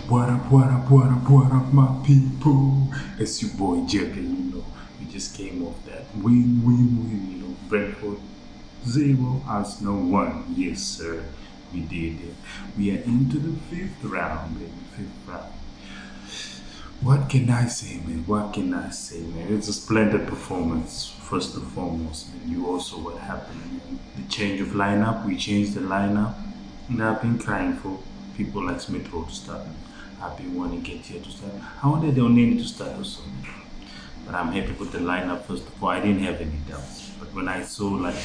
What up, my people? It's your boy Jerry, We just came off that win, Brentford 0, Arsenal 1. Yes, sir, we did it. We are into the fifth round, baby, fifth round. What can I say, man? It's a splendid performance, first and foremost, man. You also what happened, man. The change of lineup, we changed the lineup. And I've been crying for people like Smith Rowe to start. I've been wanting to get here to start. I wanted O'Neill to start also. But I'm happy with the lineup, first of all. I didn't have any doubts. But when I saw like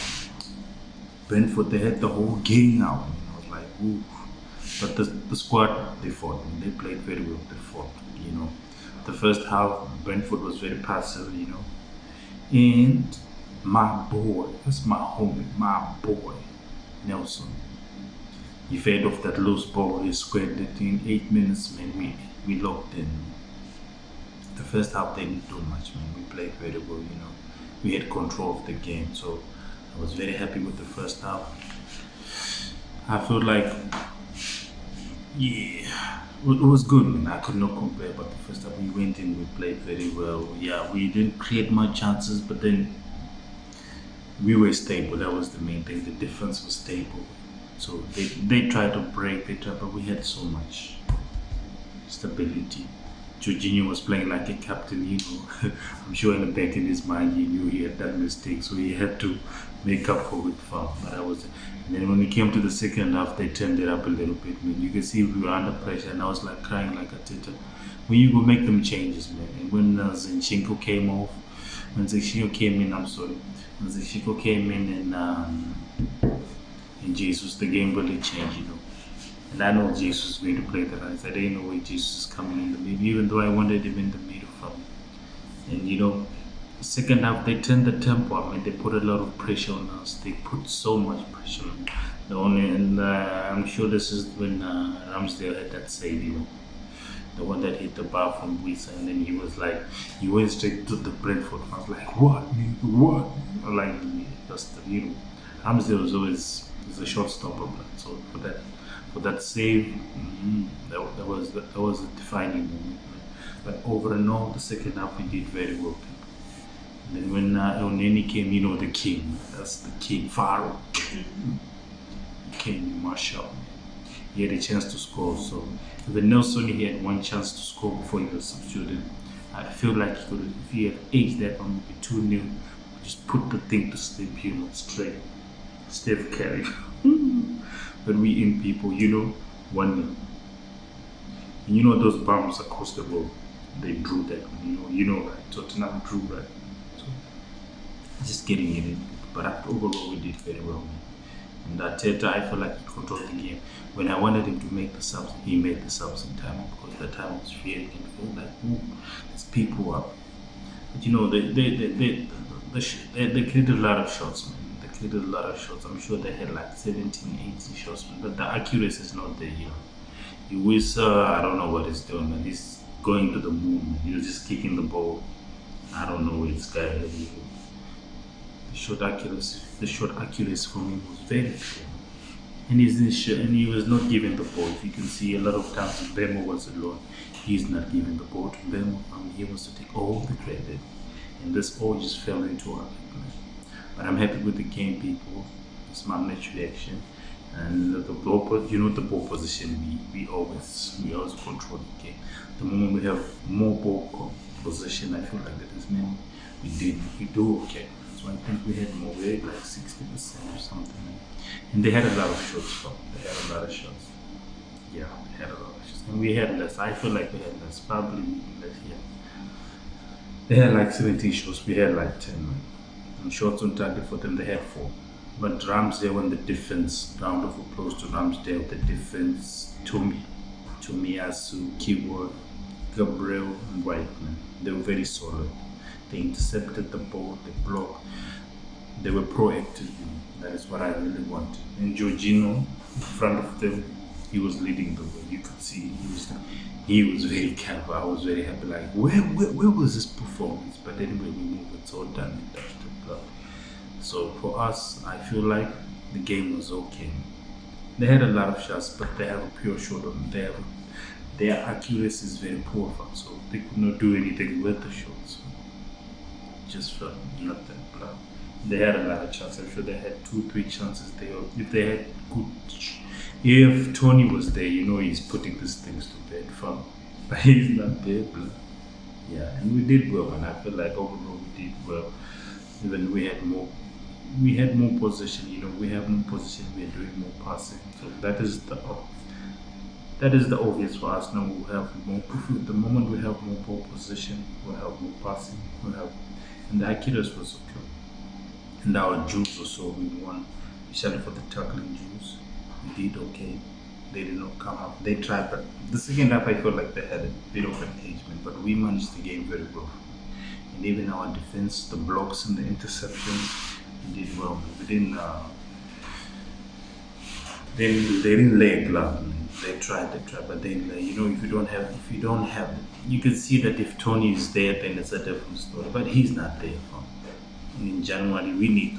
Brentford, they had the whole game out. I was like, ooh. But the squad, they fought. They played very well. They fought, The first half, Brentford was very passive, And my boy, that's my homie, my boy, Nelson. He fed off that loose ball. He squared it in 8 minutes, man. We locked in. The first half they didn't do much, man. We played very well, We had control of the game, so I was very happy with the first half. I feel like, yeah, it was good, man. I could not compare, but the first half we went in, we played very well. Yeah, we didn't create much chances, but then we were stable. That was the main thing. The defense was stable. So they tried to break it up, but we had so much stability. Jorginho was playing like a captain, I'm sure in the back in his mind he knew he had done mistakes, so he had to make up for it far. But and then when it came to the second half, they turned it up a little bit, man. You can see we were under pressure, and I was like crying like a tita. When you go make them changes, man. And when Zinchenko came off, when Zinchenko came in, when Zinchenko came in and Jesus, the game really changed, And I know Jesus is going to play the right. I didn't know where Jesus is coming in the middle, even though I wanted him in the middle from. And the second half, they turned the tempo. I mean, they put a lot of pressure on us. They put so much pressure on us. I'm sure this is when Ramsdale had that save, the one that hit the bar from Wisa, and then he went straight to the Brentford. I was like, what? Like, just, Ramsdale was always a short stopper, so for that save, that was a defining moment. But over and all, the second half we did very well. And then when Oneni came, the king, that's the king, Pharaoh. King Marshall. He had a chance to score. So even Nelson, he had one chance to score before he was substituted. I feel like if he had aged that one, would be 2-0. Just put the thing to sleep, straight. Steph Curry. But we in people, 1-0. And those bombs across the road, they drew that, right? Tottenham drew, right? So just getting it in. But overall, we did very well, man. And Arteta, I feel like he controlled the game. When I wanted him to make the subs, he made the subs in time, because that time was fearing and feel like, ooh, there's people up. But they created a lot of shots, man. They did a lot of shots. I'm sure they had like 17, 18 shots, but the accuracy is not there, You wish, I don't know what he's doing, man. He's going to the moon, man. He was just kicking the ball. I don't know where this guy is. The shot accuracy for me was very clear. And he was not giving the ball. If you can see, a lot of times Bemo was alone. He's not giving the ball to Bemo. He wants to take all the credit. And this all just fell into our lap. But I'm happy with the game, people. It's my next reaction. And the ball, the ball position, we always control the game. The moment we have more ball position, I feel like that is many. We do okay. So I think we had more. We had like 60% or something. And they had a lot of shots. Yeah, they had a lot of shots. And we had less. I feel like we had less. Probably less here. They had like 17 shots. We had like 10. And shots on target for them, they had 4. But Ramsdale, when the defense, round of applause to Ramsdale, the defense, Tomiyasu, Kiwor, Gabriel, and Whiteman, they were very solid. They intercepted the ball, they blocked, they were proactive. That is what I really wanted. And Jorginho, in front of them, he was leading the way. You could see he was very careful. I was very happy. Like, where was this performance? But anyway, we moved. It's all done and dusted. So for us, I feel like the game was okay. They had a lot of shots, but they have a pure shot on them. their accuracy is very poor, fam. So they could not do anything with the shot. So just felt nothing. Blah. They had a lot of chances. I'm sure they had two, three chances. If they had good, if Tony was there, he's putting these things to bed, fam. But he's not there, blah. Yeah, and we did well, and I feel like overall we did well. Even we had more possession. We have more possession. We are doing more passing. So that is the obvious for us. Now we have more. The moment we have more ball position, we have more passing. And the accuracy was okay. And our juice also we won, especially for the tackling juice. We did okay. They did not come up. They tried, but the second half I felt like they had a bit of engagement, but we managed the game very well. And even our defense, the blocks and the interceptions, we did well. We didn't. They didn't lay a glove. They tried, but then if you don't have, you can see that if Tony is there, then it's a different story. But he's not there. In January, he needs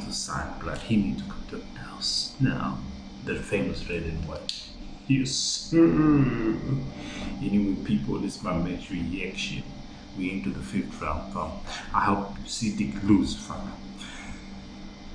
to sign blood. He needs to come to the house now. The famous red and white. Yes. Anyway, people, this is my match reaction. We into the fifth round, fam. I hope you see Dick lose, fam.